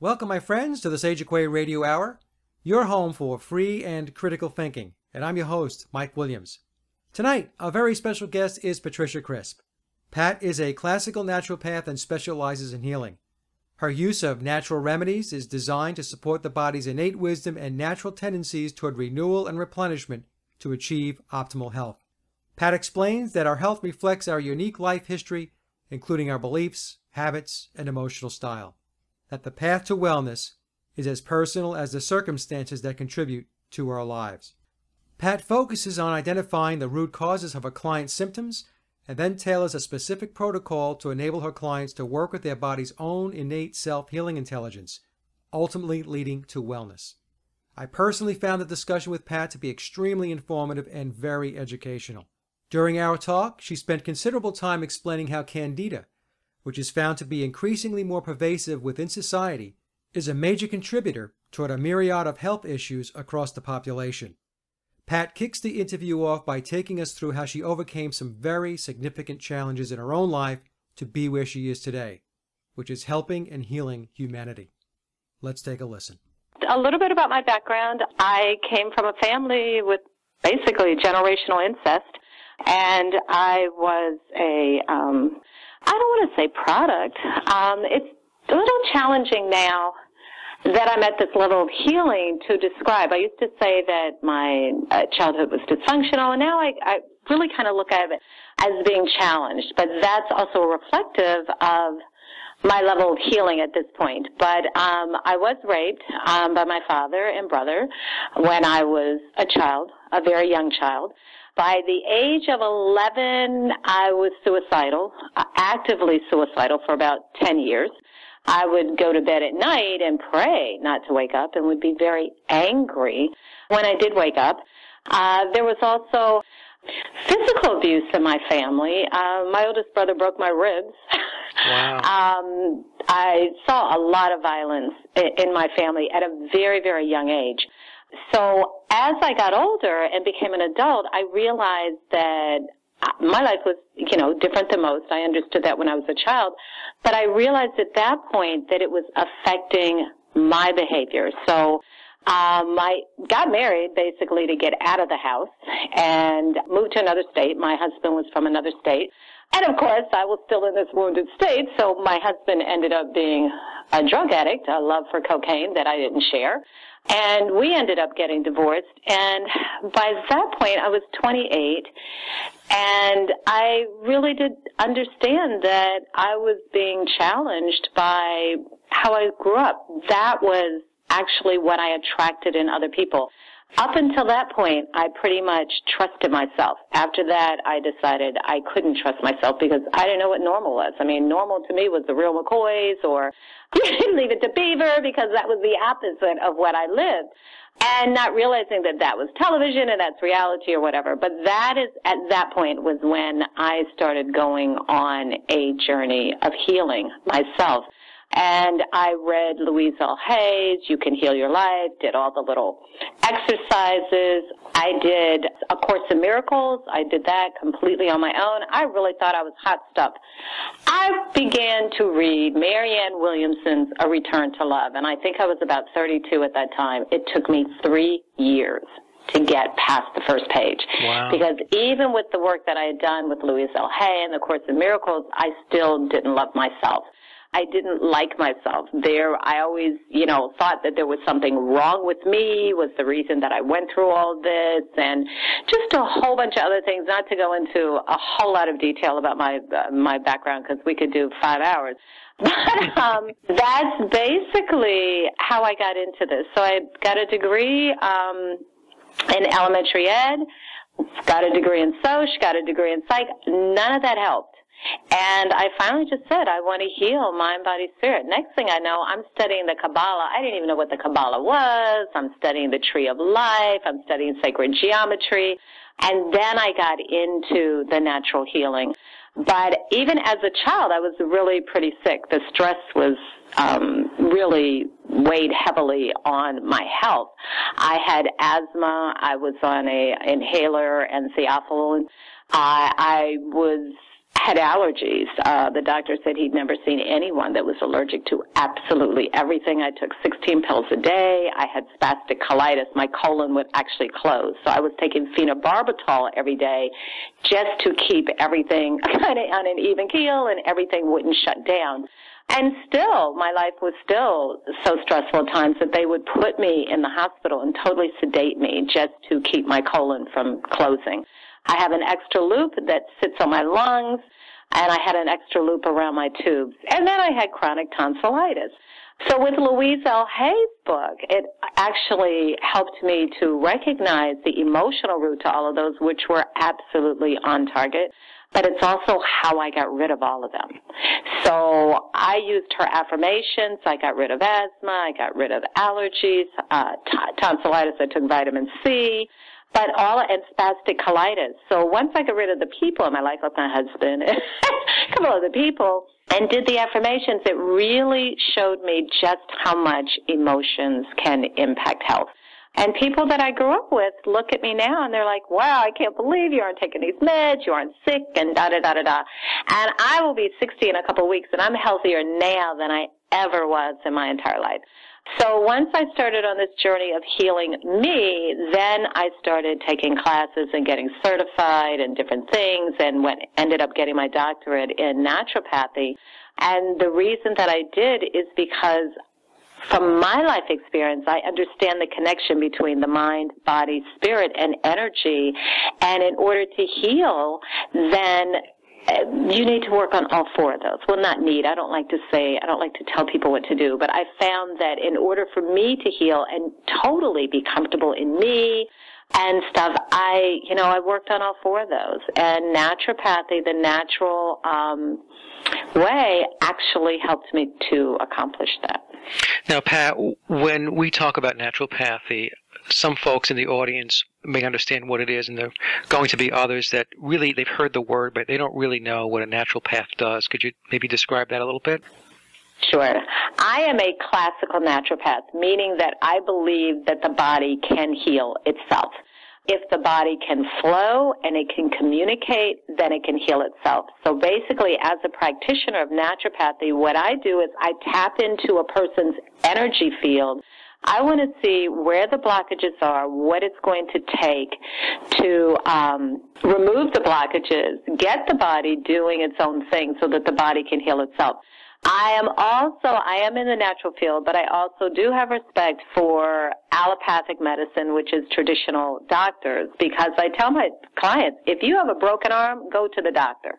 Welcome, my friends, to the Sage Aquay Radio Hour, your home for free and critical thinking. And I'm your host, Mike Williams. Tonight, our very special guest is Patricia Crisp. Pat is a classical naturopath and specializes in healing. Her use of natural remedies is designed to support the body's innate wisdom and natural tendencies toward renewal and replenishment to achieve optimal health. Pat explains that our health reflects our unique life history, including our beliefs, habits, and emotional style. That the path to wellness is as personal as the circumstances that contribute to our lives. Pat focuses on identifying the root causes of a client's symptoms and then tailors a specific protocol to enable her clients to work with their body's own innate self-healing intelligence, ultimately leading to wellness. I personally found the discussion with Pat to be extremely informative and very educational. During our talk, she spent considerable time explaining how candida, which is found to be increasingly more pervasive within society, is a major contributor toward a myriad of health issues across the population. Pat kicks the interview off by taking us through how she overcame some very significant challenges in her own life to be where she is today, which is helping and healing humanity. Let's take a listen. A little bit about my background. I came from a family with basically generational incest, and I was I don't want to say product. It's a little challenging now that I'm at this level of healing to describe. I used to say that my childhood was dysfunctional, and now I really kind of look at it as being challenged. But that's also reflective of my level of healing at this point. But I was raped by my father and brother when I was a child, a very young child. By the age of 11, I was suicidal, actively suicidal for about 10 years. I would go to bed at night and pray not to wake up and would be very angry when I did wake up. There was also physical abuse in my family. My oldest brother broke my ribs. Wow. I saw a lot of violence in my family at a very, very young age. So as I got older and became an adult, I realized that my life was, different than most. I understood that when I was a child. But I realized at that point that it was affecting my behavior. So I got married basically to get out of the house and moved to another state. My husband was from another state. And, of course, I was still in this wounded state, so my husband ended up being a drug addict, a love for cocaine that I didn't share. And we ended up getting divorced. And by that point, I was 28, and I really did understand that I was being challenged by how I grew up. That was actually what I attracted in other people. Up until that point, I pretty much trusted myself. After that, I decided I couldn't trust myself because I didn't know what normal was. I mean, normal to me was the real McCoys or Leave It to Beaver, because that was the opposite of what I lived. And not realizing that that was television and that's reality or whatever. But that is, at that point, was when I started going on a journey of healing myself. And I read Louise L. Hay's You Can Heal Your Life, did all the little exercises. I did A Course in Miracles. I did that completely on my own. I really thought I was hot stuff. I began to read Marianne Williamson's A Return to Love, and I think I was about 32 at that time. It took me 3 years to get past the first page. Wow. Because even with the work that I had done with Louise L. Hay and The Course in Miracles, I still didn't love myself. I didn't like myself. I always, thought that there was something wrong with me, was the reason that I went through all this, and just a whole bunch of other things, not to go into a whole lot of detail about my background, because we could do 5 hours. But that's basically how I got into this. So I got a degree in elementary ed, got a degree in Soc, got a degree in psych. None of that helped. And I finally just said, I want to heal mind, body, spirit. Next thing I know, I'm studying the Kabbalah. I didn't even know what the Kabbalah was. I'm studying the Tree of Life. I'm studying sacred geometry. And then I got into the natural healing. But even as a child, I was really pretty sick. The stress was really weighed heavily on my health. I had asthma. I was on a inhaler and theophylline. I was had allergies. The doctor said he'd never seen anyone that was allergic to absolutely everything. I took 16 pills a day. I had spastic colitis. My colon would actually close. So I was taking phenobarbital every day just to keep everything kind of on an even keel and everything wouldn't shut down. And still, my life was still so stressful at times that they would put me in the hospital and totally sedate me just to keep my colon from closing. I have an extra loop that sits on my lungs, and I had an extra loop around my tubes. And then I had chronic tonsillitis. So with Louise L. Hay's book, it actually helped me to recognize the emotional root to all of those, which were absolutely on target. But it's also how I got rid of all of them. So I used her affirmations. I got rid of asthma. I got rid of allergies, tonsillitis. I took vitamin C, but and spastic colitis. So once I got rid of the people in my life, like my husband, and a couple other people, and did the affirmations, it really showed me just how much emotions can impact health. And people that I grew up with look at me now and they're like, wow, I can't believe you aren't taking these meds, you aren't sick, and da-da-da-da-da. And I will be 60 in a couple of weeks, and I'm healthier now than I ever was in my entire life. So once I started on this journey of healing me, then I started taking classes and getting certified and different things, and ended up getting my doctorate in naturopathy. And the reason that I did is because from my life experience, I understand the connection between the mind, body, spirit, and energy. And in order to heal, then you need to work on all four of those. Well, not need. I don't like to tell people what to do, but I found that in order for me to heal and totally be comfortable in me and stuff, I worked on all four of those. And naturopathy, the natural way, actually helped me to accomplish that. Now, Pat, when we talk about naturopathy, some folks in the audience may understand what it is, and there are going to be others that really, they've heard the word, but they don't really know what a naturopath does. Could you maybe describe that a little bit? Sure. I am a classical naturopath, meaning that I believe that the body can heal itself. If the body can flow and it can communicate, then it can heal itself. So basically, as a practitioner of naturopathy, what I do is I tap into a person's energy field. I want to see where the blockages are, what it's going to take to remove the blockages, get the body doing its own thing so that the body can heal itself. I am in the natural field, but I also do have respect for allopathic medicine, which is traditional doctors, because I tell my clients, if you have a broken arm, go to the doctor.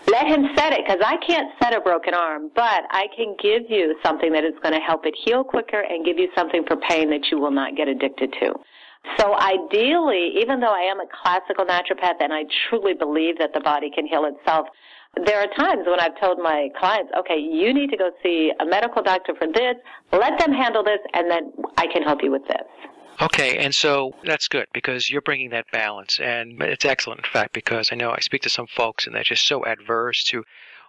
Let him set it, because I can't set a broken arm, but I can give you something that is going to help it heal quicker and give you something for pain that you will not get addicted to. So ideally, even though I am a classical naturopath and I truly believe that the body can heal itself, there are times when I've told my clients, okay, you need to go see a medical doctor for this, let them handle this, and then I can help you with this. Okay, and so that's good because you're bringing that balance, and it's excellent, in fact, because I know I speak to some folks and they're just so adverse to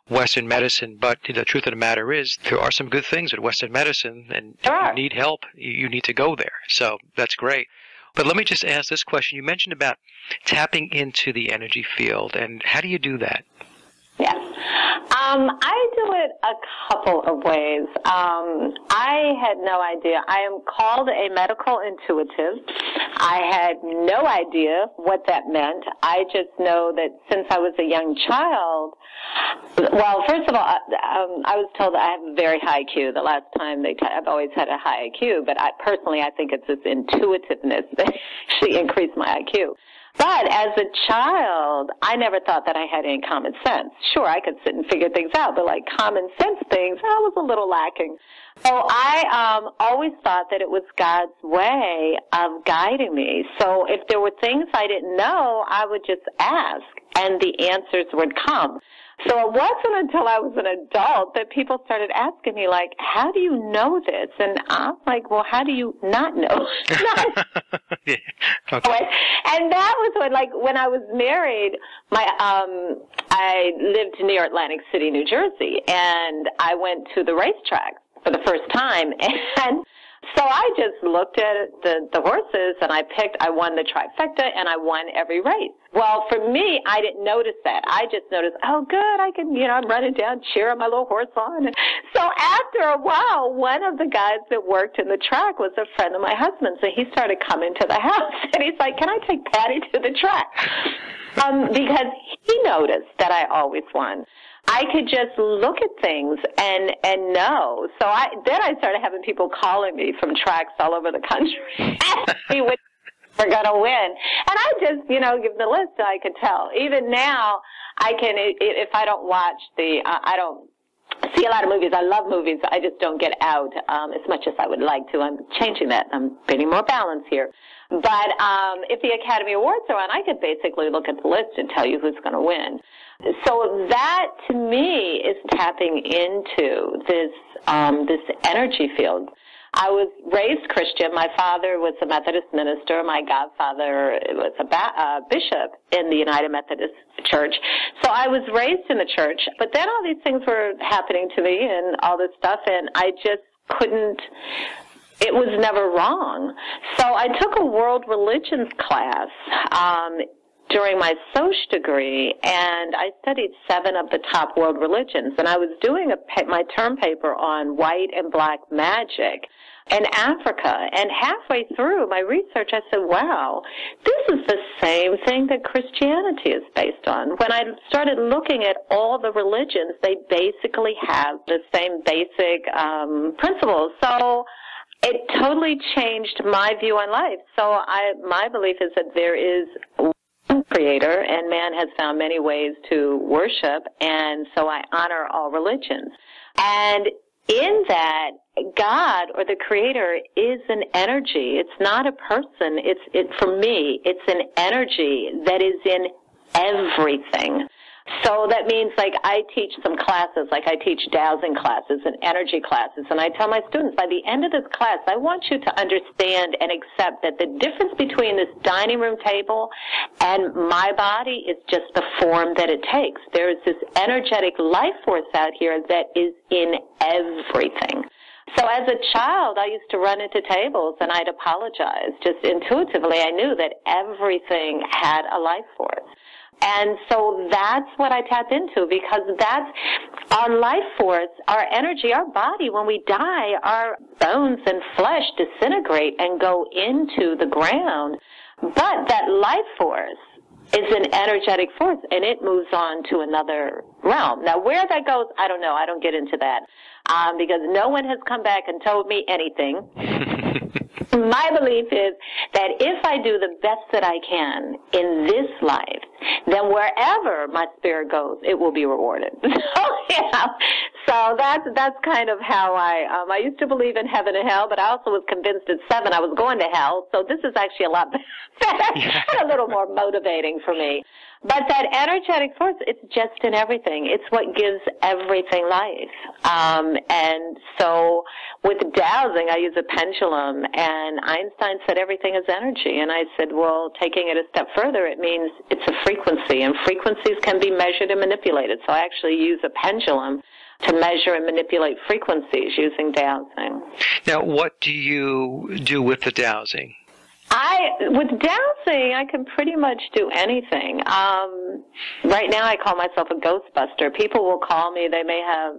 Western medicine, but the truth of the matter is there are some good things with Western medicine, and if you need help, you need to go there. So that's great. But let me just ask this question. You mentioned about tapping into the energy field, and how do you do that? Yes. I do it a couple of ways. I had no idea. I am called a medical intuitive. I had no idea what that meant. I just know that since I was a young child, well, first of all, I was told that I have a very high IQ. The last time I've always had a high IQ, but I think it's this intuitiveness that actually increased my IQ. But as a child, I never thought that I had any common sense. Sure, I could sit and figure things out, but like common sense things, I was a little lacking. So I always thought that it was God's way of guiding me. So if there were things I didn't know, I would just ask, and the answers would come. So it wasn't until I was an adult that people started asking me, like, how do you know this? And I'm like, well, how do you not know? Yeah. Okay. And that was when I was married, I lived near Atlantic City, New Jersey, and I went to the racetrack for the first time, and So I just looked at the horses, and I won the trifecta, and I won every race. Well, for me, I didn't notice that. I just noticed, oh, good, I'm running down, cheering my little horse on. So after a while, one of the guys that worked in the track was a friend of my husband's, and he started coming to the house, and he's like, can I take Patty to the track? Because he noticed that I always won. I could just look at things and know. So then I started having people calling me from tracks all over the country. We were going to win. And I just, give them the list, I could tell. Even now, I can, if I don't watch I don't see a lot of movies. I love movies. I just don't get out as much as I would like to. I'm changing that. I'm bringing more balance here. But if the Academy Awards are on, I could basically look at the list and tell you who's going to win. So that, to me, is tapping into this energy field. I was raised Christian. My father was a Methodist minister. My godfather was a bishop in the United Methodist Church. So I was raised in the church. But then all these things were happening to me and all this stuff, and I just couldn't. It was never wrong. So I took a world religions class during my Soc degree, and I studied 7 of the top world religions. And I was doing my term paper on white and black magic in Africa. And halfway through my research, I said, wow, this is the same thing that Christianity is based on. When I started looking at all the religions, they basically have the same basic principles. So it totally changed my view on life. So my belief is that there is one creator, and man has found many ways to worship, and so I honor all religions. And in that, God or the creator is an energy. It's not a person. For me, it's an energy that is in everything. So that means, like, I teach some classes, like I teach dowsing classes and energy classes, and I tell my students, by the end of this class, I want you to understand and accept that the difference between this dining room table and my body is just the form that it takes. There is this energetic life force out here that is in everything. So as a child, I used to run into tables and I'd apologize. Just intuitively, I knew that everything had a life force. And so that's what I tap into, because that's our life force, our energy, our body. When we die, our bones and flesh disintegrate and go into the ground. But that life force is an energetic force, and it moves on to another realm. Now, where that goes, I don't know. I don't get into that because no one has come back and told me anything. My belief is that if I do the best that I can in this life, then wherever my spirit goes, it will be rewarded. So that's kind of how I used to believe in heaven and hell, but I also was convinced at 7 I was going to hell. So this is actually a lot better and a little more motivating for me. But that energetic force, it's just in everything. It's what gives everything life. And so with dowsing, I use a pendulum, and Einstein said everything is energy. And I said, well, taking it a step further, it means it's a frequency, and frequencies can be measured and manipulated. So I actually use a pendulum to measure and manipulate frequencies using dowsing. Now, what do you do with the dowsing? With dowsing, I can pretty much do anything. Right now, I call myself a ghostbuster. People will call me. They may have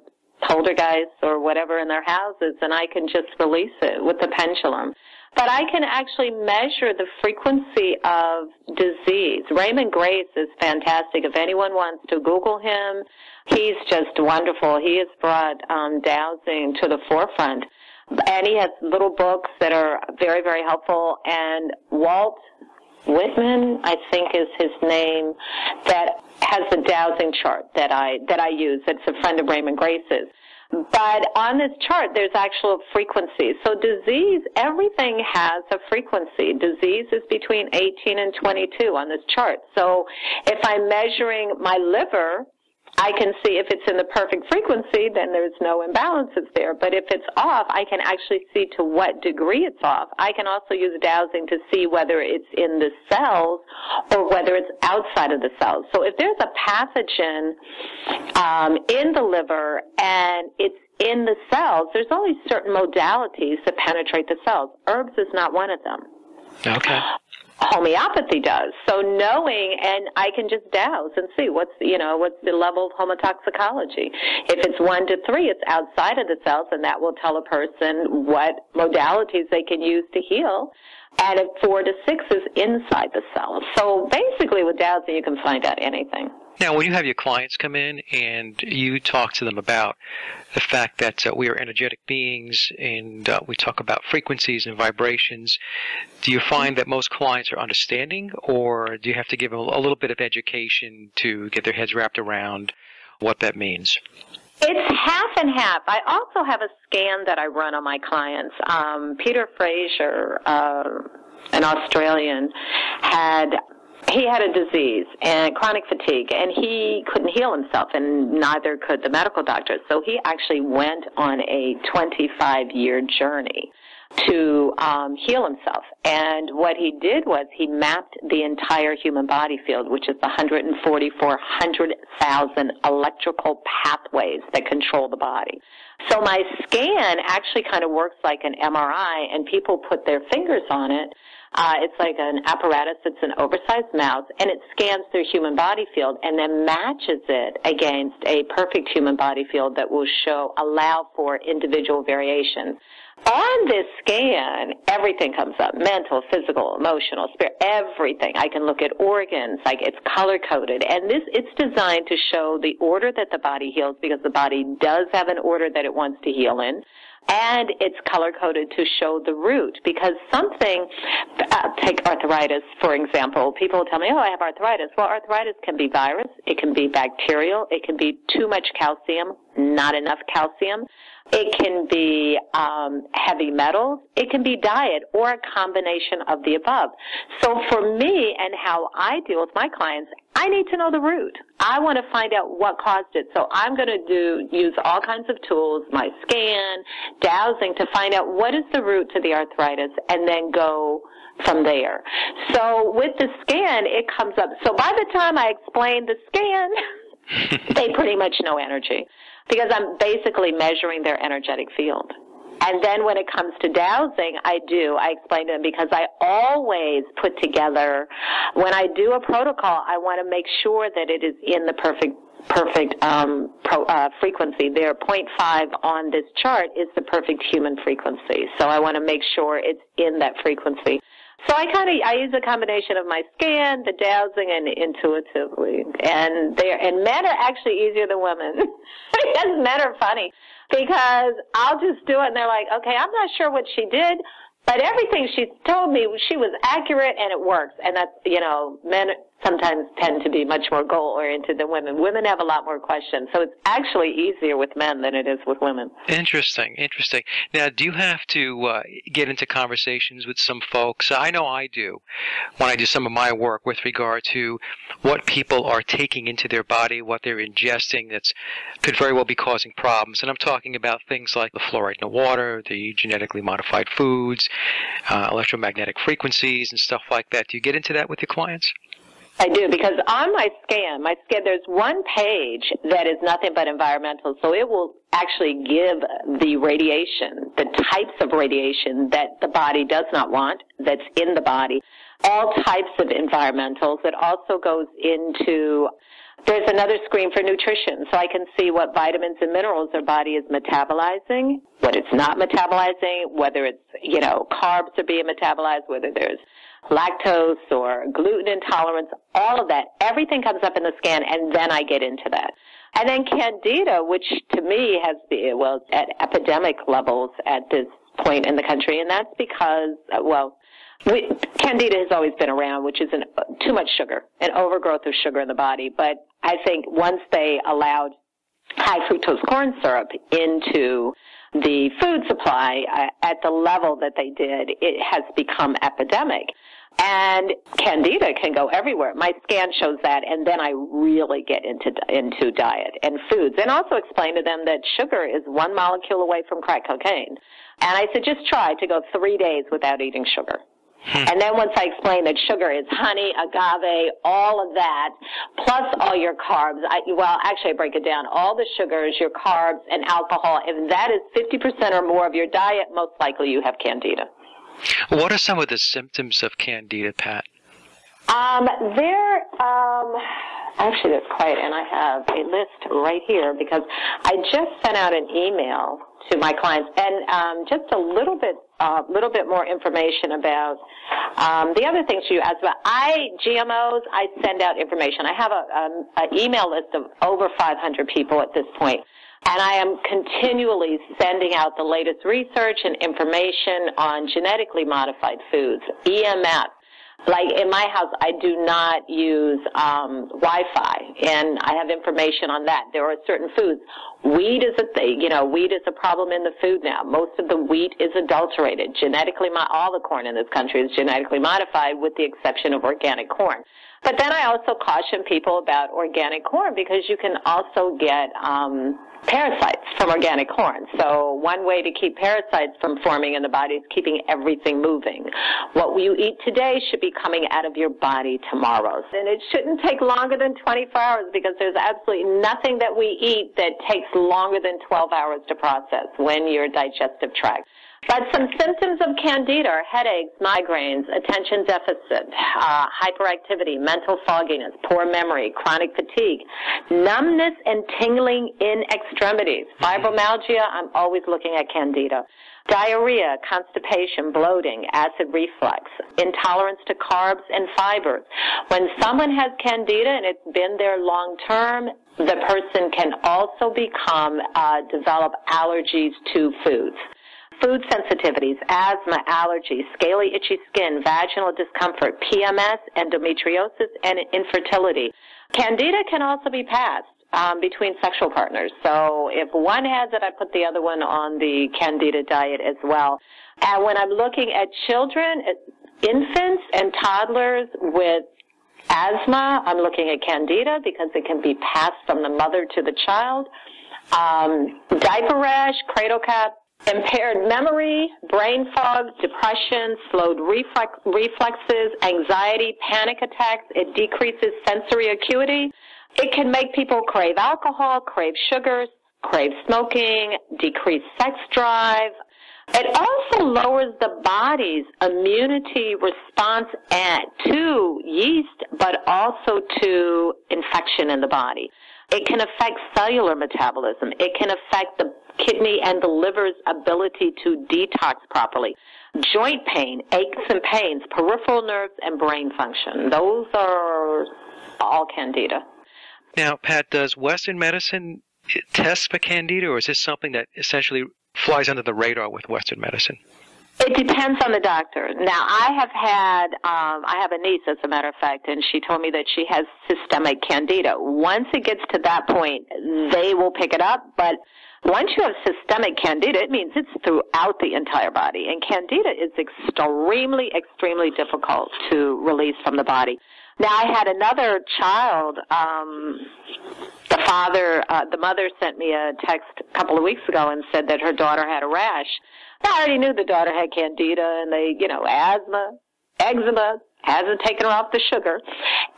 poltergeists or whatever in their houses, and I can just release it with the pendulum. But I can actually measure the frequency of disease. Raymond Grace is fantastic. If anyone wants to Google him, he's just wonderful. He has brought dowsing to the forefront. And he has little books that are very, very helpful. And Walt Whitman, I think is his name, that has the dowsing chart that I use. It's a friend of Raymond Grace's. But on this chart, there's actual frequencies. So disease, everything has a frequency. Disease is between 18 and 22 on this chart. So if I'm measuring my liver, I can see if it's in the perfect frequency, then there's no imbalances there. But if it's off, I can actually see to what degree it's off. I can also use dowsing to see whether it's in the cells or whether it's outside of the cells. So if there's a pathogen in the liver and it's in the cells, there's only certain modalities that penetrate the cells. Herbs is not one of them. Okay. Homeopathy does. So knowing, and I can just douse and see what's the level of homotoxicology. If it's 1 to 3, it's outside of the cells, and that will tell a person what modalities they can use to heal. And if 4 to 6 is inside the cells. So basically with dowsing, you can find out anything. Now, when you have your clients come in and you talk to them about the fact that we are energetic beings and we talk about frequencies and vibrations, do you find that most clients are understanding, or do you have to give them a little bit of education to get their heads wrapped around what that means? It's half and half. I also have a scan that I run on my clients. Peter Fraser, an Australian, he had a disease and chronic fatigue, and he couldn't heal himself, and neither could the medical doctors. So he actually went on a 25-year journey to heal himself. And what he did was he mapped the entire human body field, which is the 144,000 electrical pathways that control the body. So my scan actually kind of works like an MRI, and people put their fingers on it. It's like an apparatus. It's an oversized mouse, and it scans their human body field and then matches it against a perfect human body field that will allow for individual variation. On this scan, everything comes up: mental, physical, emotional, spirit, everything. I can look at organs, like it's color-coded. And it's designed to show the order that the body heals, because the body does have an order that it wants to heal in. And it's color-coded to show the root, because take arthritis, for example. People tell me, I have arthritis. Well, arthritis can be virus, it can be bacterial, it can be too much calcium, not enough calcium. It can be heavy metals. It can be diet, or a combination of the above. So for me and how I deal with my clients, I need to know the root. I want to find out what caused it. So I'm going to use all kinds of tools, my scan, dowsing, to find out what is the root to the arthritis, and then go from there. So with the scan, it comes up. So by the time I explain the scan, they pretty much know energy, because I'm basically measuring their energetic field. And then when it comes to dowsing, I explain to them, because I always put together, when I do a protocol, I want to make sure that it is in the perfect frequency. There, 0.5 on this chart is the perfect human frequency. So I want to make sure it's in that frequency. So I use a combination of my scan, the dowsing, and intuitively. And men are actually easier than women. Because men are funny. Because I'll just do it, and they're like, okay, I'm not sure what she did, but everything she told me, she was accurate, and it works. And that's, men sometimes tend to be much more goal-oriented than women. Women have a lot more questions. So it's actually easier with men than it is with women. Interesting. Now, do you have to get into conversations with some folks? I know I do when I do some of my work with regard to what people are taking into their body, what they're ingesting that could very well be causing problems. And I'm talking about things like the fluoride in the water, the genetically modified foods, electromagnetic frequencies, and stuff like that. Do you get into that with your clients? I do, because on my scan, there's one page that is nothing but environmental, so it will actually give the radiation, the types of radiation that the body does not want, that's in the body, all types of environmentals. It also goes into, there's another screen for nutrition, so I can see what vitamins and minerals our body is metabolizing, what it's not metabolizing, whether it's, carbs are being metabolized, whether there's lactose or gluten intolerance, all of that. Everything comes up in the scan, and then I get into that. And then candida, which to me has it's at epidemic levels at this point in the country, and that's because, candida has always been around, which is too much sugar, an overgrowth of sugar in the body. But I think once they allowed high fructose corn syrup into the food supply at the level that they did, it has become epidemic. And candida can go everywhere. My scan shows that, and then I really get into diet and foods, and also explain to them that sugar is 1 molecule away from crack cocaine. And I said, just try to go 3 days without eating sugar. And then once I explain that sugar is honey, agave, all of that, plus all your carbs, I break it down. All the sugars, your carbs, and alcohol, if that is 50% or more of your diet, most likely you have candida. What are some of the symptoms of candida, Pat? Actually, there's quite, and I have a list right here because I just sent out an email to my clients, and just a little bit more information about the other things you asked about. GMOs, I send out information. I have an email list of over 500 people at this point, and I am continually sending out the latest research and information on genetically modified foods, EMF. Like in my house, I do not use Wi-Fi, and I have information on that. There are certain foods. Wheat is wheat is a problem in the food now. Most of the wheat is adulterated. All the corn in this country is genetically modified with the exception of organic corn. But then I also caution people about organic corn because you can also get parasites from organic corn. So one way to keep parasites from forming in the body is keeping everything moving. What you eat today should be coming out of your body tomorrow. And it shouldn't take longer than 24 hours because there's absolutely nothing that we eat that takes longer than 12 hours to process when your digestive tract. But some symptoms of candida are headaches, migraines, attention deficit, hyperactivity, mental fogginess, poor memory, chronic fatigue, numbness and tingling in extremities. Fibromyalgia, I'm always looking at candida. Diarrhea, constipation, bloating, acid reflux, intolerance to carbs and fibers. When someone has candida and it's been there long term, the person can also develop allergies to foods. Food sensitivities, asthma, allergies, scaly, itchy skin, vaginal discomfort, PMS, endometriosis, and infertility. Candida can also be passed between sexual partners. So if one has it, I put the other one on the candida diet as well. And when I'm looking at children, infants and toddlers with asthma, I'm looking at candida because it can be passed from the mother to the child. Diaper rash, cradle cap, impaired memory, brain fog, depression, slowed reflexes, anxiety, panic attacks. It decreases sensory acuity. It can make people crave alcohol, crave sugars, crave smoking, decrease sex drive. It also lowers the body's immunity response to yeast, but also to infection in the body. It can affect cellular metabolism. It can affect the kidney and the liver's ability to detox properly. Joint pain, aches and pains, peripheral nerves, and brain function. Those are all candida. Now, Pat, does Western medicine test for candida, or is this something that essentially flies under the radar with Western medicine? It depends on the doctor. Now, I have a niece, as a matter of fact, and she told me that she has systemic candida. Once it gets to that point, they will pick it up, but once you have systemic candida, it means it's throughout the entire body, and candida is extremely, extremely difficult to release from the body. Now, I had another child. The mother sent me a text a couple of weeks ago and said that her daughter had a rash. I already knew the daughter had candida and asthma, eczema, hasn't taken her off the sugar.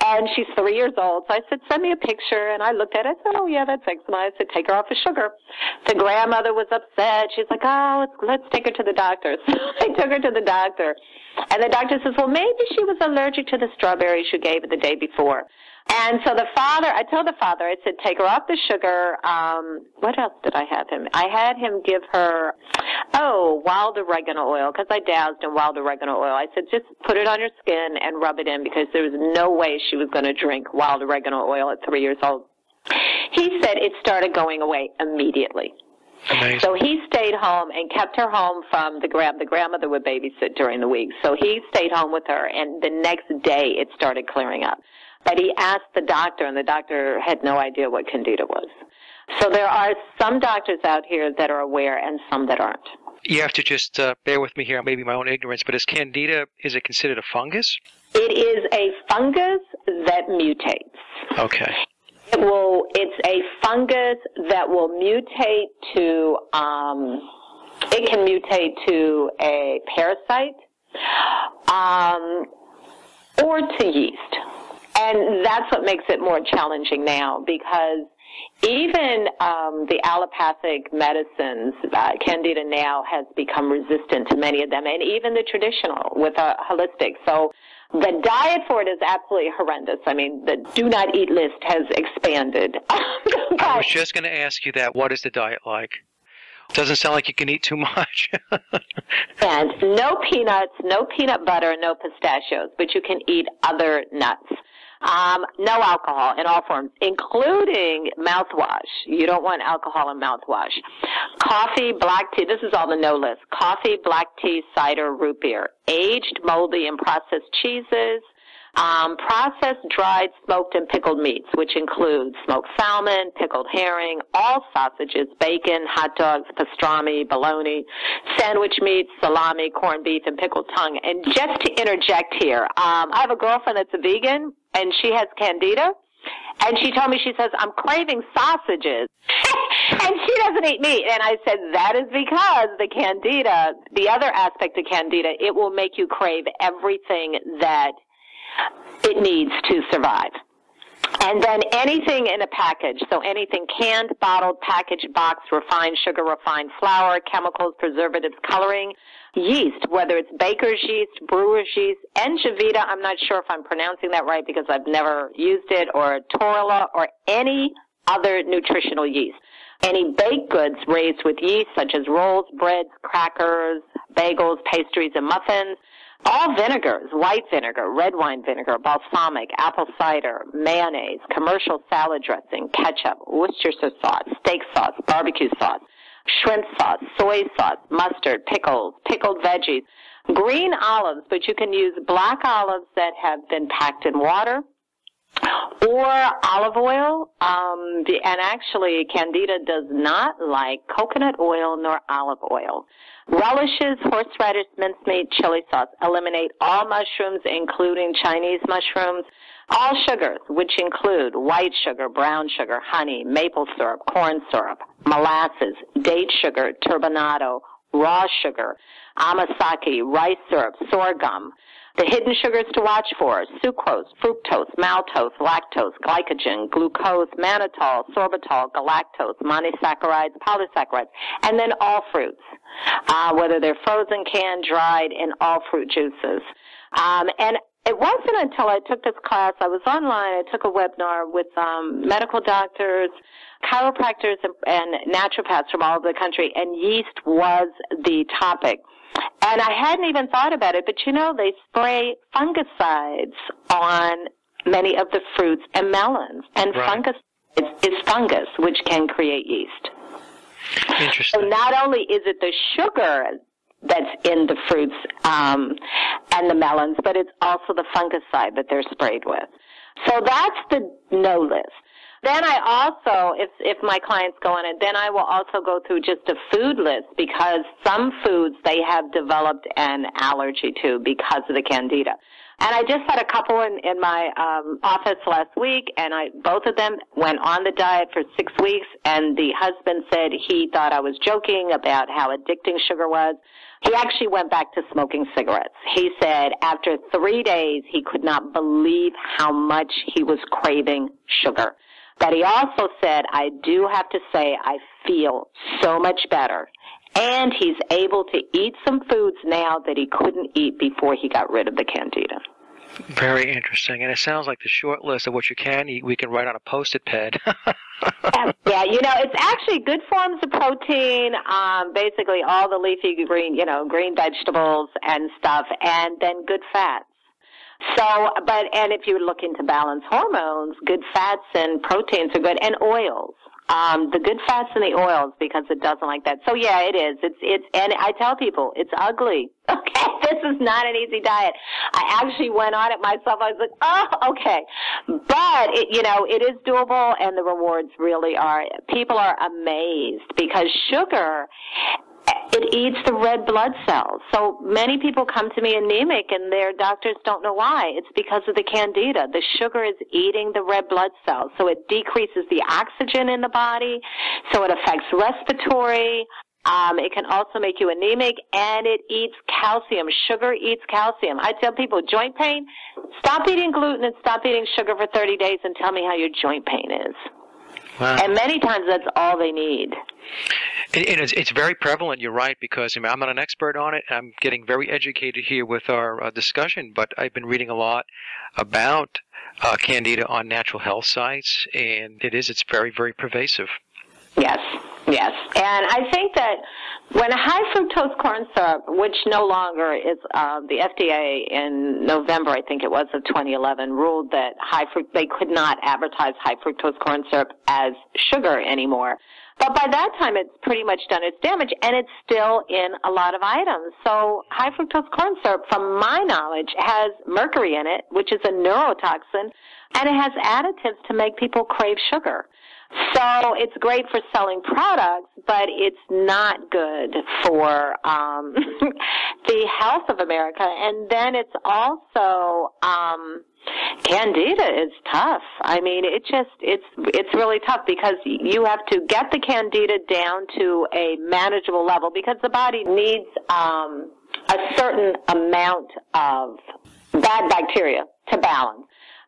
And she's 3 years old. So I said, send me a picture. And I looked at it. I said, oh, yeah, that's eczema. I said, take her off the sugar. The grandmother was upset. She's like, oh, let's take her to the doctor. So I took her to the doctor. And the doctor says, well, maybe she was allergic to the strawberries you gave her the day before. And so I told the father, I said, take her off the sugar. What else did I have him? I had him give her, wild oregano oil, because I doused in wild oregano oil. I said, just put it on your skin and rub it in, because there was no way she was going to drink wild oregano oil at 3 years old. He said it started going away immediately. Amazing. So he stayed home and kept her home from the grandmother would babysit during the week. So he stayed home with her, and the next day it started clearing up. But he asked the doctor, and the doctor had no idea what candida was. So there are some doctors out here that are aware and some that aren't. You have to just bear with me here, maybe my own ignorance, but is it considered a fungus? It is a fungus that mutates. Okay. It's a fungus that will mutate to, it can mutate to a parasite. or to yeast. And that's what makes it more challenging now, because even the allopathic medicines, candida now has become resistant to many of them, and even the traditional with a holistic. So the diet for it is absolutely horrendous. I mean, the do not eat list has expanded. I was just going to ask you that. What is the diet like? Doesn't sound like you can eat too much. And no peanuts, no peanut butter, no pistachios, but you can eat other nuts. No alcohol in all forms, including mouthwash. You don't want alcohol in mouthwash. Coffee, black tea, this is all the no list. Coffee, black tea, cider, root beer. Aged, moldy, and processed cheeses. Processed, dried, smoked, and pickled meats, which include smoked salmon, pickled herring, all sausages, bacon, hot dogs, pastrami, bologna, sandwich meats, salami, corned beef, and pickled tongue. And just to interject here, I have a girlfriend that's a vegan, and she has candida. And she told me, she says, I'm craving sausages. And she doesn't eat meat. And I said, that is because the candida, the other aspect of candida, it will make you crave everything that it needs to survive. And then anything in a package, so anything canned, bottled, packaged, boxed, refined sugar, refined flour, chemicals, preservatives, coloring, yeast, whether it's baker's yeast, brewer's yeast, Engevita, I'm not sure if I'm pronouncing that right because I've never used it, or Torula, or any other nutritional yeast. Any baked goods raised with yeast, such as rolls, breads, crackers, bagels, pastries, and muffins. All vinegars, white vinegar, red wine vinegar, balsamic, apple cider, mayonnaise, commercial salad dressing, ketchup, Worcestershire sauce, steak sauce, barbecue sauce, shrimp sauce, soy sauce, mustard, pickles, pickled veggies, green olives, but you can use black olives that have been packed in water, or olive oil, and actually candida does not like coconut oil nor olive oil. Relishes, horseradish, mincemeat, chili sauce. Eliminate all mushrooms, including Chinese mushrooms. All sugars, which include white sugar, brown sugar, honey, maple syrup, corn syrup, molasses, date sugar, turbinado, raw sugar, amasaki, rice syrup, sorghum. The hidden sugars to watch for: sucrose, fructose, maltose, lactose, glycogen, glucose, mannitol, sorbitol, galactose, monosaccharides, polysaccharides, and then all fruits, whether they're frozen, canned, dried, and all fruit juices. And it wasn't until I took this class, I was online, I took a webinar with medical doctors, chiropractors, and naturopaths from all over the country, and yeast was the topic. And I hadn't even thought about it, but you know, they spray fungicides on many of the fruits and melons. And right. Fungicide is fungus, which can create yeast. Interesting. So not only is it the sugar that's in the fruits and the melons, but it's also the fungicide that they're sprayed with. So that's the no list. Then I also, if my clients go on it, then I will also go through just a food list, because some foods they have developed an allergy to because of the candida. And I just had a couple in my office last week, and both of them went on the diet for 6 weeks, and the husband said he thought I was joking about how addicting sugar was. He actually went back to smoking cigarettes. He said after 3 days he could not believe how much he was craving sugar. But he also said, I do have to say, I feel so much better. And he's able to eat some foods now that he couldn't eat before he got rid of the candida. Very interesting. And it sounds like the short list of what you can eat, we can write on a Post-it pad. Yeah, you know, it's actually good forms of protein, basically all the leafy green, green vegetables and stuff, and then good fats. So, and if you're looking to balance hormones, good fats and proteins are good, and oils. The good fats and the oils, because it doesn't like that. So yeah, it is. And I tell people, it's ugly. Okay, this is not an easy diet. I actually went on it myself. I was like, oh, okay. But it is doable, and the rewards really are. People are amazed because sugar, it eats the red blood cells. So many people come to me anemic, and their doctors don't know why. It's because of the candida. The sugar is eating the red blood cells. So it decreases the oxygen in the body. So it affects respiratory. It can also make you anemic, and it eats calcium. Sugar eats calcium. I tell people, joint pain, stop eating gluten and stop eating sugar for 30 days and tell me how your joint pain is. Wow. And many times that's all they need. And it's very prevalent, you're right, because I'm not an expert on it. I'm getting very educated here with our discussion, but I've been reading a lot about candida on natural health sites, and it's very, very pervasive. Yes, yes. And I think that when high fructose corn syrup, which no longer is, the FDA in November, I think it was, of 2011, ruled that they could not advertise high fructose corn syrup as sugar anymore. But by that time, it's pretty much done its damage, and it's still in a lot of items. So high fructose corn syrup, from my knowledge, has mercury in it, which is a neurotoxin, and it has additives to make people crave sugar. So it's great for selling products, but it's not good for the health of America. And then it's also candida is tough. I mean, it's really tough because you have to get the candida down to a manageable level because the body needs a certain amount of bad bacteria to balance.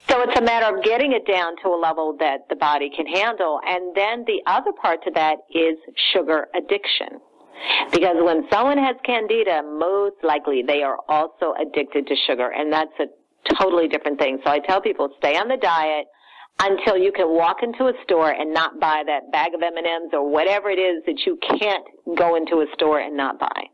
So it's a matter of getting it down to a level that the body can handle. And then the other part to that is sugar addiction. Because when someone has candida, most likely they are also addicted to sugar, and that's a totally different thing. So I tell people, stay on the diet until you can walk into a store and not buy that bag of M&Ms or whatever it is that you can't go into a store and not buy.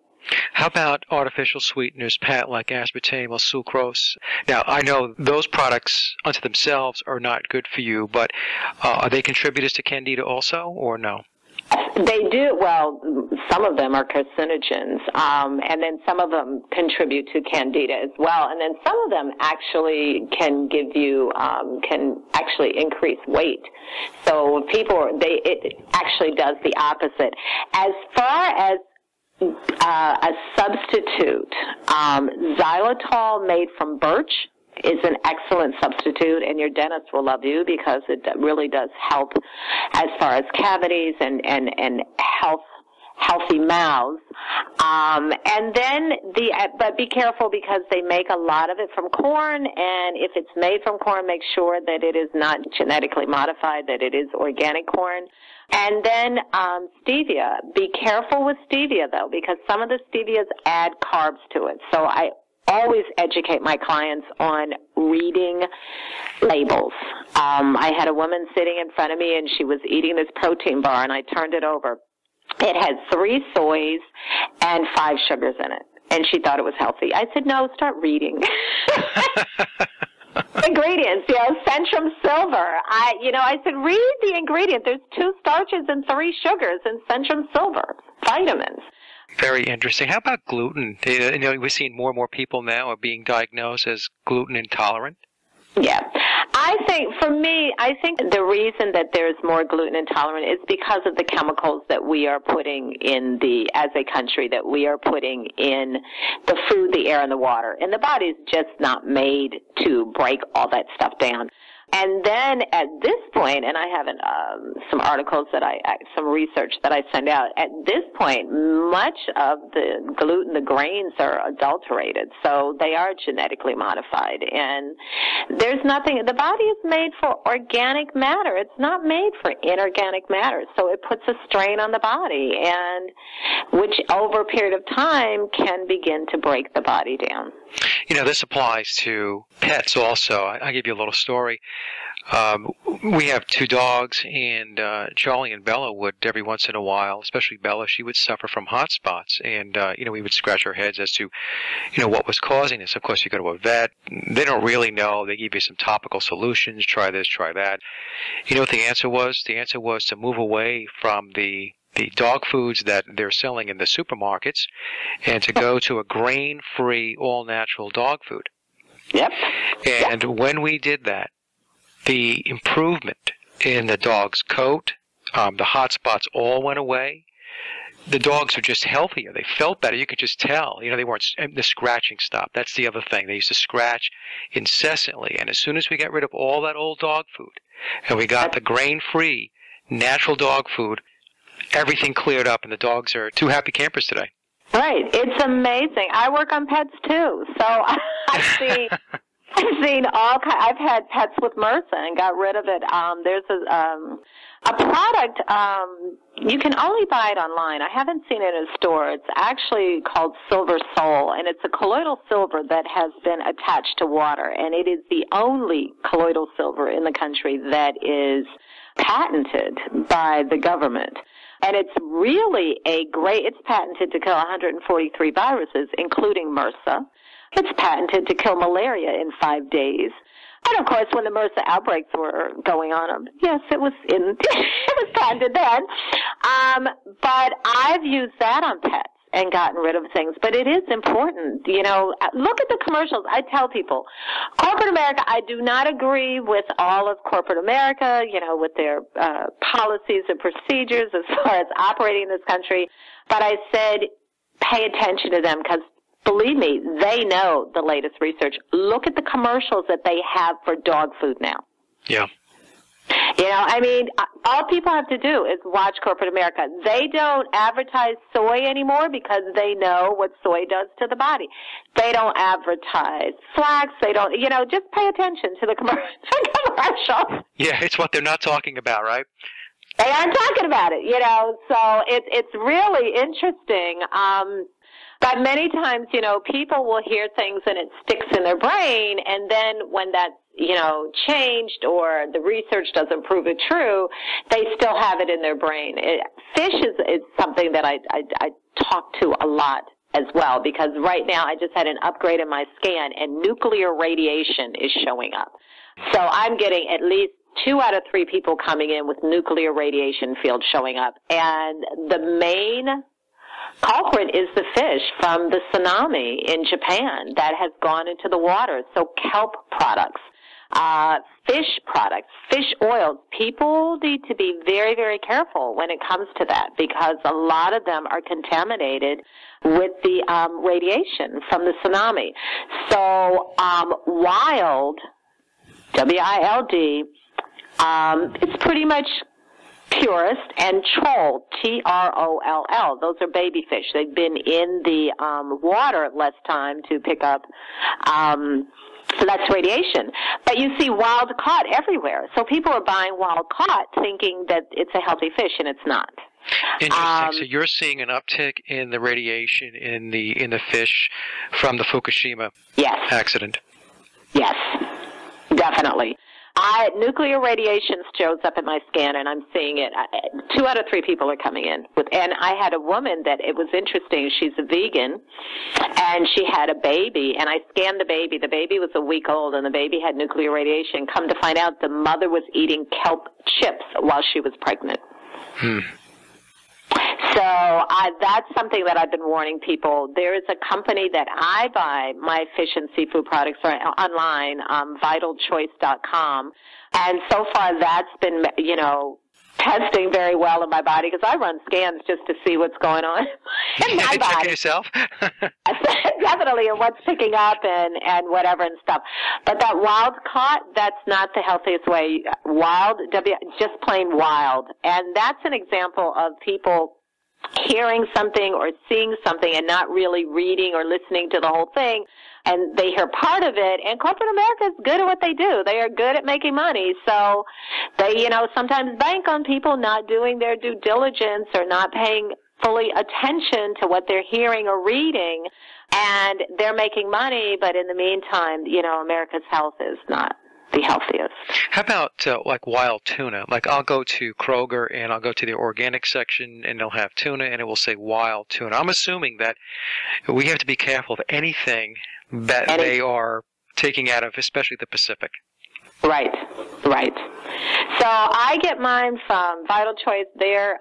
How about artificial sweeteners, Pat, like aspartame or sucrose? Now, I know those products unto themselves are not good for you, but are they contributors to candida also, or no? They do. Well, some of them are carcinogens, and then some of them contribute to candida as well, and then some of them actually can give you, can actually increase weight. So it actually does the opposite. As far as a substitute, xylitol made from birch is an excellent substitute, and your dentist will love you because it really does help as far as cavities and healthy mouths. And then but be careful because they make a lot of it from corn, and if it's made from corn, make sure that it is not genetically modified, that it is organic corn. And then stevia. Be careful with stevia, though, because some of the stevias add carbs to it. So I always educate my clients on reading labels. I had a woman sitting in front of me, and she was eating this protein bar, and I turned it over. It had 3 soys and 5 sugars in it, and she thought it was healthy. I said, no, start reading. Ingredients, Centrum Silver. I said, read the ingredient. There's 2 starches and 3 sugars in Centrum Silver. Vitamins. Very interesting. How about gluten? We're seeing more and more people now are being diagnosed as gluten intolerant. Yeah. I think the reason that there's more gluten intolerant is because of the chemicals that we are putting as a country, that we are putting in the food, the air, and the water. And the body's just not made to break all that stuff down. And then at this point, and I have some articles some research that I send out, at this point, much of the gluten, the grains are adulterated. So they are genetically modified. And there's nothing, the body is made for organic matter. It's not made for inorganic matter. So it puts a strain on the body, and which over a period of time can begin to break the body down. This applies to pets also. I'll give you a little story. We have 2 dogs, and Charlie and Bella would every once in a while, especially Bella, she would suffer from hot spots, and we would scratch our heads as to what was causing this. Of course, you go to a vet, they don't really know. They give you some topical solutions, try this, try that. You know what the answer was? The answer was to move away from the dog foods that they're selling in the supermarkets and to go to a grain-free, all-natural dog food. Yep. And when we did that, the improvement in the dog's coat, the hot spots all went away. The dogs were just healthier. They felt better. You could just tell. They weren't, the scratching stopped. That's the other thing. They used to scratch incessantly. And as soon as we got rid of all that old dog food and we got the grain-free, natural dog food, everything cleared up, and the dogs are two happy campers today. Right. It's amazing. I work on pets too, so I've seen all kinds. I've had pets with MRSA and got rid of it. There's a product, you can only buy it online. I haven't seen it in a store. It's actually called Silver Sol, and it's a colloidal silver that has been attached to water, and it is the only colloidal silver in the country that is patented by the government. And it's really it's patented to kill 143 viruses, including MRSA. It's patented to kill malaria in 5 days. And of course, when the MRSA outbreaks were going on, yes, it was patented then. But I've used that on pets and gotten rid of things. But it is important, look at the commercials. I tell people, corporate America, I do not agree with all of corporate America, with their policies and procedures as far as operating in this country. But I said, pay attention to them, because believe me, they know the latest research. Look at the commercials that they have for dog food now. Yeah. All people have to do is watch corporate America. They don't advertise soy anymore because they know what soy does to the body. They don't advertise flax. They don't, just pay attention to the commercials. Yeah, it's what they're not talking about, right? They aren't talking about it, so it's really interesting. But many times, people will hear things and it sticks in their brain, and then when that's, changed or the research doesn't prove it true, they still have it in their brain. Fish is something that I talk to a lot as well, because right now I just had an upgrade in my scan and nuclear radiation is showing up. So I'm getting at least 2 out of 3 people coming in with nuclear radiation field showing up. And the main culprit is the fish from the tsunami in Japan that has gone into the water. So kelp products, fish products, fish oils. People need to be very, very careful when it comes to that, because a lot of them are contaminated with the radiation from the tsunami. So wild, W-I-L-D, it's pretty much purist, and troll, T-R-O-L-L. Those are baby fish. They've been in the water less time to pick up, so that's radiation. But you see wild caught everywhere. So people are buying wild caught thinking that it's a healthy fish, and it's not. Interesting. So you're seeing an uptick in the radiation in the fish from the Fukushima accident. Yes, definitely. Nuclear radiation shows up in my scan, and I'm seeing it. 2 out of 3 people are coming in and I had a woman that, it was interesting. She's a vegan, and she had a baby, and I scanned the baby. The baby was a week old, and the baby had nuclear radiation. Come to find out, the mother was eating kelp chips while she was pregnant. So that's something that I've been warning people. There is a company that I buy my fish and seafood products online, vitalchoice.com, and so far that's been, testing very well in my body, because I run scans just to see what's going on in my body. Check yourself? Definitely, and what's picking up and whatever and stuff. But that wild caught, that's not the healthiest way. Wild, just plain wild. And that's an example of people hearing something or seeing something and not really reading or listening to the whole thing, and they hear part of it. And corporate America is good at what they do. They are good at making money, so they, sometimes bank on people not doing their due diligence or not paying fully attention to what they're hearing or reading, and they're making money, but in the meantime, America's health is not the healthiest. How about like wild tuna? Like I'll go to Kroger and I'll go to the organic section and they'll have tuna and it will say wild tuna. I'm assuming that we have to be careful of anything that they are taking out of, especially the Pacific. Right. So I get mine from Vital Choice there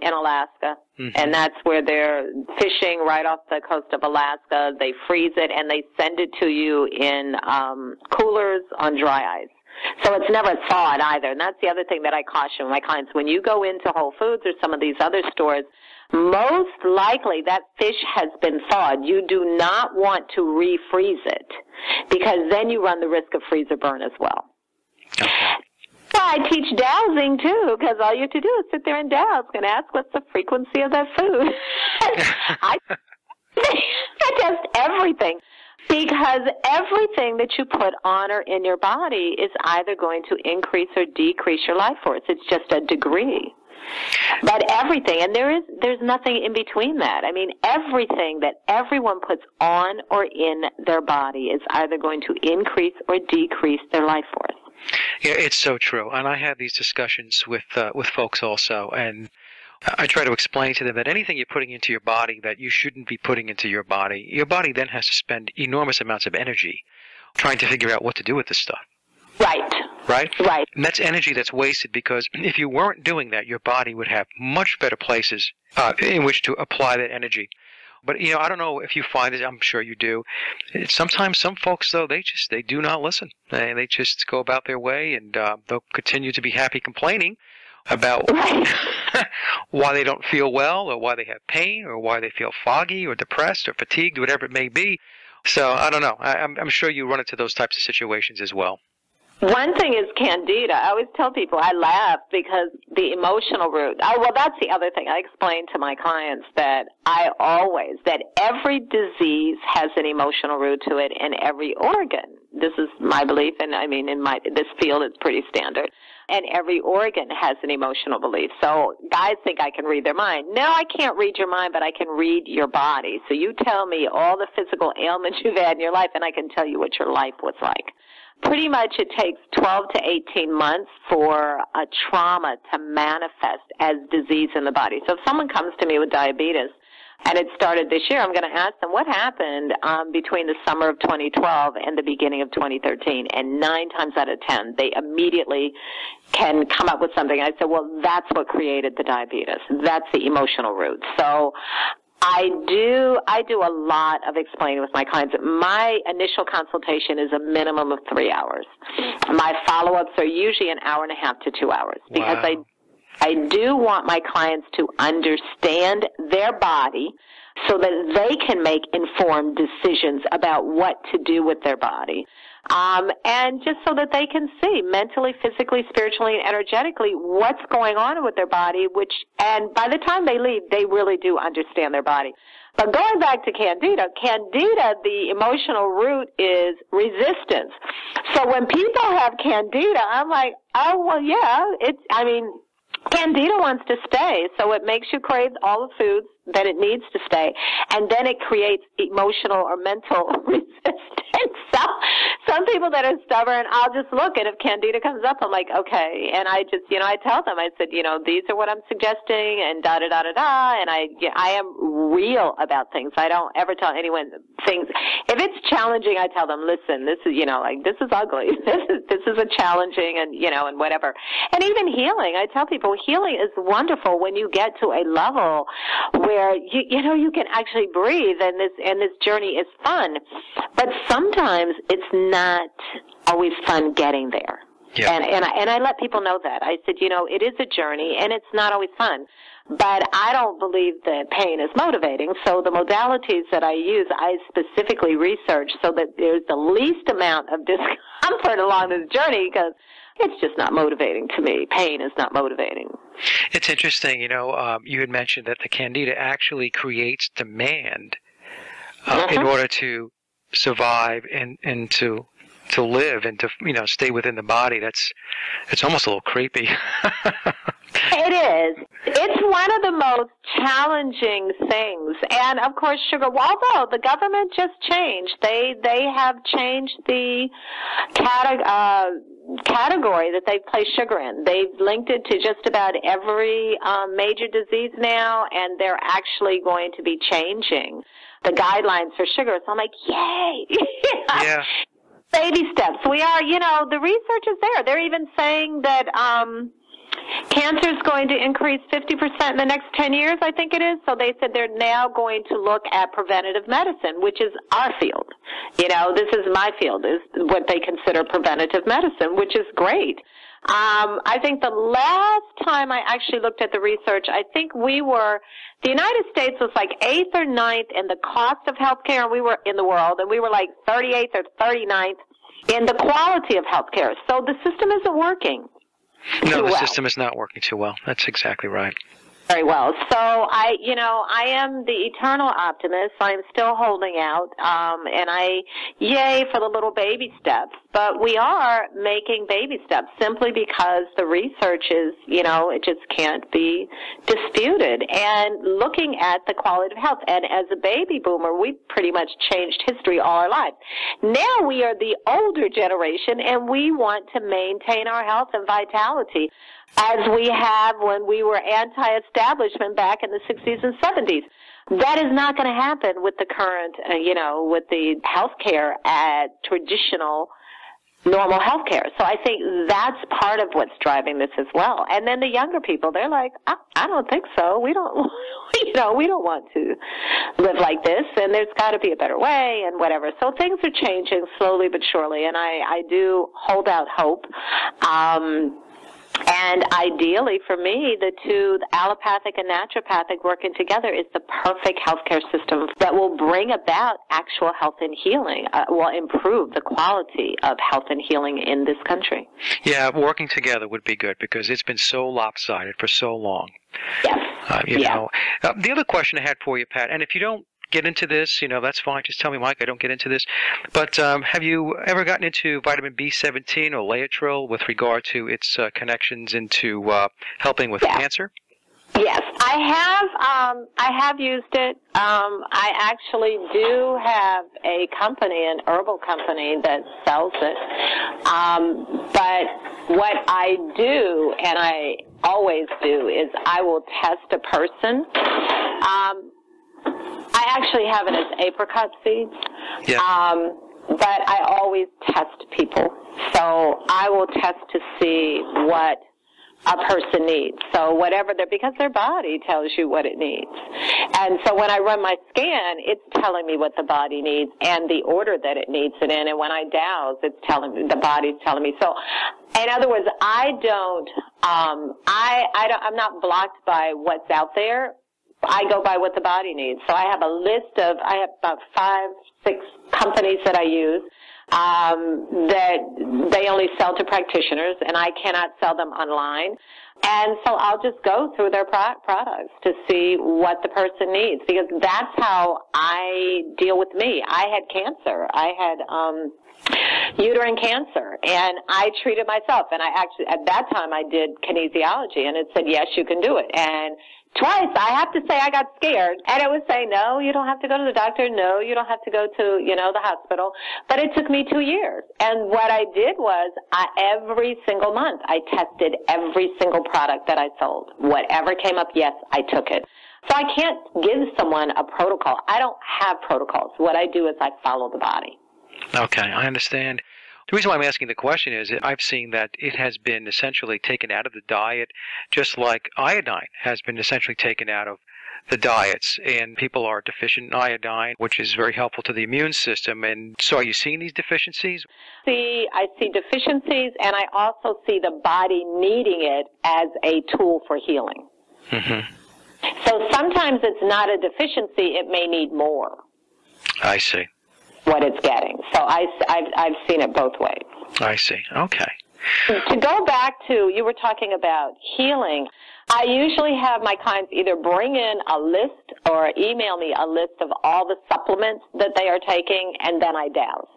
in Alaska, and that's where they're fishing right off the coast of Alaska. They freeze it, and they send it to you in coolers on dry ice. So it's never thawed either, and that's the other thing that I caution my clients. When you go into Whole Foods or some of these other stores, most likely that fish has been thawed. You do not want to refreeze it, because then you run the risk of freezer burn as well. Okay. So I teach dowsing, too, because all you have to do is sit there and douse and ask what's the frequency of that food. I test everything, because everything that you put on or in your body is either going to increase or decrease your life force. It's just a degree. But everything, and there's nothing in between that. I mean, everything that everyone puts on or in their body is either going to increase or decrease their life force. Yeah, it's so true. And I have these discussions with folks also, and I try to explain to them that anything you're putting into your body that you shouldn't be putting into your body then has to spend enormous amounts of energy trying to figure out what to do with this stuff. Right. Right? Right. And that's energy that's wasted, because if you weren't doing that, your body would have much better places in which to apply that energy. But, I don't know if you find it, I'm sure you do. Sometimes some folks, though, they do not listen. They just go about their way, and they'll continue to be happy complaining about why they don't feel well, or why they have pain, or why they feel foggy or depressed or fatigued, whatever it may be. So I don't know. I'm sure you run into those types of situations as well. One thing is candida. I always tell people, I laugh because the emotional root. Well, that's the other thing. I explain to my clients that every disease has an emotional root to it, and every organ. This is my belief, and I mean, in this field, it's pretty standard. And every organ has an emotional belief. So guys think I can read their mind. No, I can't read your mind, but I can read your body. So you tell me all the physical ailments you've had in your life, and I can tell you what your life was like. Pretty much it takes 12 to 18 months for a trauma to manifest as disease in the body. So if someone comes to me with diabetes, and it started this year, I'm going to ask them what happened between the summer of 2012 and the beginning of 2013. And 9 times out of 10, they immediately can come up with something. I said, well, that's what created the diabetes. That's the emotional root. So I do a lot of explaining with my clients. My initial consultation is a minimum of 3 hours. My follow-ups are usually an hour and a half to 2 hours, because wow. I do want my clients to understand their body so that they can make informed decisions about what to do with their body. And just so that they can see mentally, physically, spiritually, and energetically what's going on with their body, and by the time they leave, they really do understand their body. But going back to candida, the emotional root is resistance. So when people have candida, I'm like, oh, well, yeah, candida wants to stay, so it makes you crave all the foods that it needs to stay, and then it creates emotional or mental resistance. So some people that are stubborn, I'll just look, and if candida comes up, I'm like, okay, and I just, I tell them, I said, these are what I'm suggesting, and da-da-da-da-da, and I am real about things. I don't ever tell anyone things. If it's challenging, I tell them, listen, this is, this is ugly. This is a challenging, and, and whatever. And even healing, I tell people, healing is wonderful when you get to a level where you can actually breathe, and this journey is fun. But sometimes it's not always fun getting there. Yeah. And I let people know that. I said, it is a journey, and it's not always fun. But I don't believe that pain is motivating. So the modalities that I use, I specifically research so that there's the least amount of discomfort along this journey, because it's just not motivating to me. Pain is not motivating. It's interesting, you had mentioned that the candida actually creates demand in order to survive and to live and to stay within the body. It's almost a little creepy. It is. It's one of the most challenging things. And of course, sugar, although the government just changed, they have changed the category that they place sugar in. They've linked it to just about every major disease now, and they're actually going to be changing the guidelines for sugar. So I'm like, yay! Yeah. Baby steps. We are, the research is there. They're even saying that cancer is going to increase 50% in the next 10 years, I think it is. So they said they're now going to look at preventative medicine, which is our field. This is my field, is what they consider preventative medicine, which is great. I think the last time I actually looked at the research, I think the United States was like 8th or 9th in the cost of healthcare, and we were in the world, and we were like 38th or 39th in the quality of healthcare. So the system isn't working. No, the well. system is not working too well. That's exactly right. Very well. So I am the eternal optimist. I'm still holding out, and yay for the little baby steps. But we are making baby steps simply because the research is, it just can't be disputed. And looking at the quality of health, and as a baby boomer, we've pretty much changed history all our lives. Now we are the older generation, and we want to maintain our health and vitality, as we have when we were anti-establishment back in the 60s and 70s. That is not going to happen with the current, with the healthcare at traditional normal healthcare. So I think that's part of what's driving this as well. And then the younger people, they're like, I don't think so. We don't, we don't want to live like this, and there's got to be a better way and whatever. So things are changing slowly but surely, and I do hold out hope. And ideally, for me, the two, the allopathic and naturopathic working together, is the perfect healthcare system that will bring about actual health and healing, will improve the quality of health and healing in this country. Yeah, working together would be good because it's been so lopsided for so long. Yes. The other question I had for you, Pat, and if you don't get into this, that's fine. Just tell me, Mike, I don't get into this. But have you ever gotten into vitamin B17 or Laetrile with regard to its connections into helping with cancer? Yes, I have used it. I actually do have a company, an herbal company, that sells it. But what I do, and I always do, is I will test a person. I actually have it as apricot seeds, but I always test people. So I will test to see what a person needs. So whatever because their body tells you what it needs. And so when I run my scan, it's telling me what the body needs and the order that it needs it in. And when I dowse, it's telling me, the body's telling me. So in other words, I'm not blocked by what's out there. I go by what the body needs. So I have I have about 5, 6 companies that I use that they only sell to practitioners, and I cannot sell them online. And so I'll just go through their products to see what the person needs, because that's how I deal with me. I had cancer. I had uterine cancer, and I treated myself. And I actually, at that time, I did kinesiology, and it said, yes, you can do it. And twice, I have to say, I got scared, and it would say, no, you don't have to go to the doctor, no, you don't have to go to, the hospital, but it took me 2 years, and what I did was, every single month, I tested every single product that I sold. Whatever came up, yes, I took it. So I can't give someone a protocol. I don't have protocols. What I do is I follow the body. Okay, I understand. The reason why I'm asking the question is I've seen that it has been essentially taken out of the diet, just like iodine has been essentially taken out of the diets, and people are deficient in iodine, which is very helpful to the immune system. And so are you seeing these deficiencies? I see deficiencies, and I also see the body needing it as a tool for healing. Mm-hmm. So sometimes it's not a deficiency, it may need more. I see. What it's getting. So I've seen it both ways. I see. Okay. To go back to, you were talking about healing, I usually have my clients either bring in a list or email me a list of all the supplements that they are taking, and then I dowse.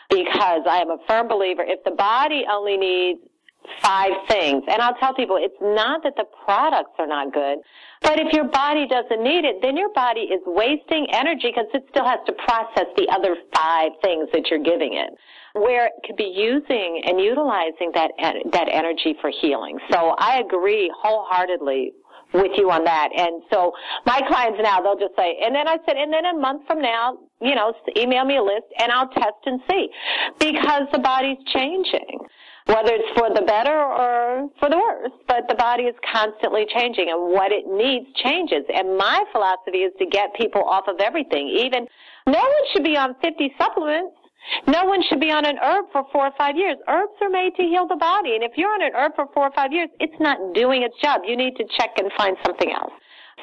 Because I am a firm believer, if the body only needs 5 things, and I'll tell people, it's not that the products are not good, but if your body doesn't need it, then your body is wasting energy because it still has to process the other 5 things that you're giving it, where it could be using and utilizing that energy for healing. So I agree wholeheartedly with you on that. And so my clients now, they'll just say, and then I said, and then a month from now, email me a list and I'll test and see, because the body's changing. Whether it's for the better or for the worse, but the body is constantly changing, and what it needs changes. And my philosophy is to get people off of everything. Even no one should be on 50 supplements. No one should be on an herb for 4 or 5 years. Herbs are made to heal the body, and if you're on an herb for 4 or 5 years, it's not doing its job. You need to check and find something else.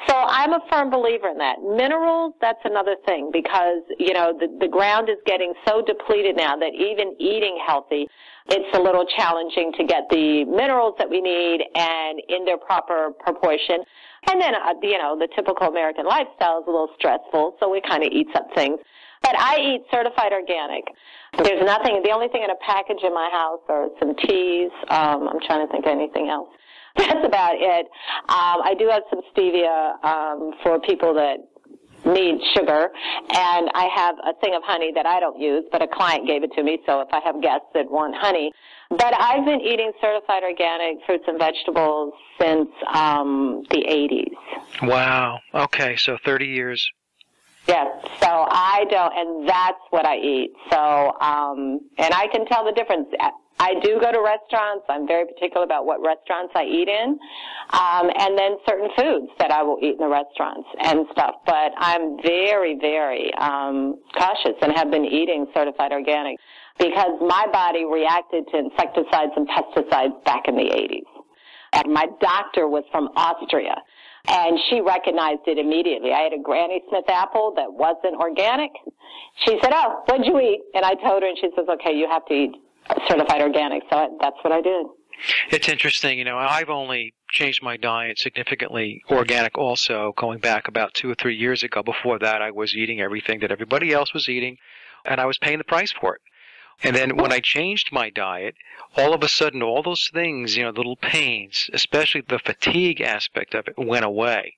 So I'm a firm believer in that. Minerals, that's another thing because, the ground is getting so depleted now that even eating healthy, it's a little challenging to get the minerals that we need and in their proper proportion. And then, the typical American lifestyle is a little stressful, so we kind of eat some things. But I eat certified organic. There's nothing, the only thing in a package in my house are some teas. I'm trying to think of anything else. That's about it. I do have some stevia for people that need sugar, and I have a thing of honey that I don't use, but a client gave it to me, so if I have guests that want honey. But I've been eating certified organic fruits and vegetables since the 80s. Wow. Okay, so 30 years. Yes, so I don't, and that's what I eat. So, and I can tell the difference. I do go to restaurants. I'm very particular about what restaurants I eat in, and then certain foods that I will eat in the restaurants and stuff. But I'm very, very cautious and have been eating certified organic because my body reacted to insecticides and pesticides back in the 80s. And my doctor was from Austria, and she recognized it immediately. I had a Granny Smith apple that wasn't organic. She said, "Oh, what'd you eat?" And I told her, and she says, "Okay, you have to eat certified organic." So that's what I did. It's interesting. I've only changed my diet significantly organic also going back about 2 or 3 years ago. Before that, I was eating everything that everybody else was eating, and I was paying the price for it. And then when I changed my diet, all of a sudden, all those things, little pains, especially the fatigue aspect of it, went away.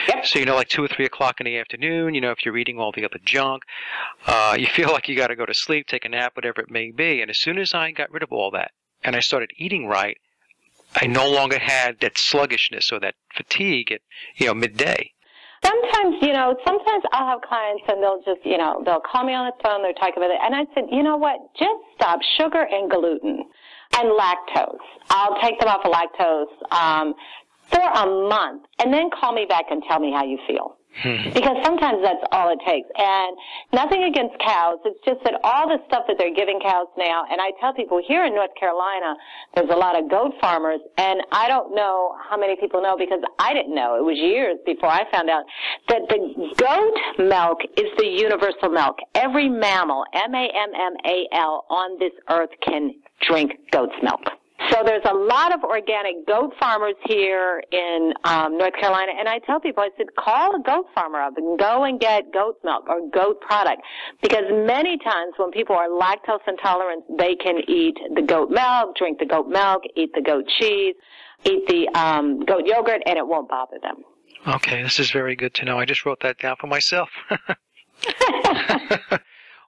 Yep. So, like 2 or 3 o'clock in the afternoon, if you're eating all the other junk, you feel like you got to go to sleep, take a nap, whatever it may be. And as soon as I got rid of all that and I started eating right, I no longer had that sluggishness or that fatigue at, midday. Sometimes I'll have clients and they'll just, they'll call me on the phone, they're talking about it, and I said, you know what, just stop sugar and gluten and lactose. I'll take them off of lactose for a month and then call me back and tell me how you feel. Because sometimes that's all it takes. And nothing against cows. It's just that all the stuff that they're giving cows now, and I tell people here in North Carolina, there's a lot of goat farmers, and I don't know how many people know because I didn't know. It was years before I found out that the goat milk is the universal milk. Every mammal, mammal, on this earth can drink goat's milk. So there's a lot of organic goat farmers here in North Carolina, and I tell people, I said, call a goat farmer up and go and get goat milk or goat product, because many times when people are lactose intolerant, they can eat the goat milk, drink the goat milk, eat the goat cheese, eat the goat yogurt, and it won't bother them. Okay, this is very good to know. I just wrote that down for myself.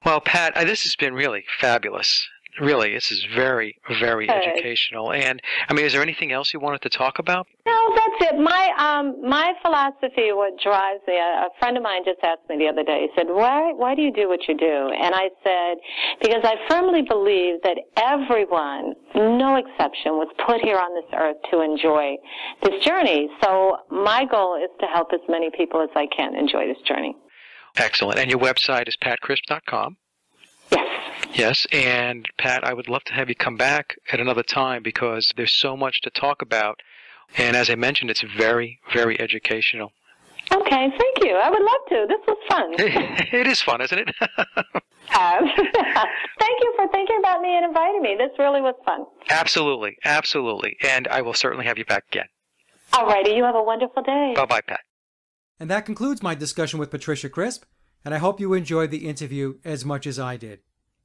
Well, Pat, this has been really fabulous. Really, this is very, very educational. And, is there anything else you wanted to talk about? No, that's it. My philosophy, what drives me, a friend of mine just asked me the other day, he said, why do you do what you do? And I said, because I firmly believe that everyone, no exception, was put here on this earth to enjoy this journey. So my goal is to help as many people as I can enjoy this journey. Excellent. And your website is patcrisp.com? Yes, and Pat, I would love to have you come back at another time because there's so much to talk about. And as I mentioned, it's very, very educational. Okay, thank you. I would love to. This was fun. It is fun, isn't it? Thank you for thinking about me and inviting me. This really was fun. Absolutely, absolutely. And I will certainly have you back again. All righty. You have a wonderful day. Bye-bye, Pat. And that concludes my discussion with Patricia Crisp, and I hope you enjoyed the interview as much as I did.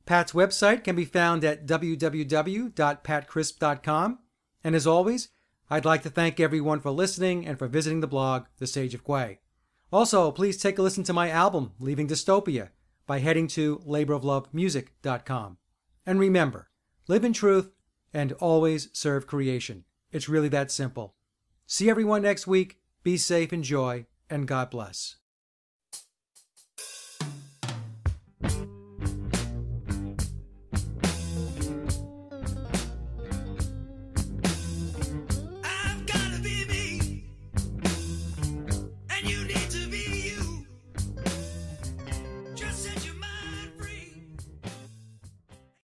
Pat's website can be found at www.patcrisp.com. And as always, I'd like to thank everyone for listening and for visiting the blog, The Sage of Quay. Also, please take a listen to my album, Leaving Dystopia, by heading to laboroflovemusic.com. And remember, live in truth and always serve creation. It's really that simple. See everyone next week. Be safe, enjoy, and God bless.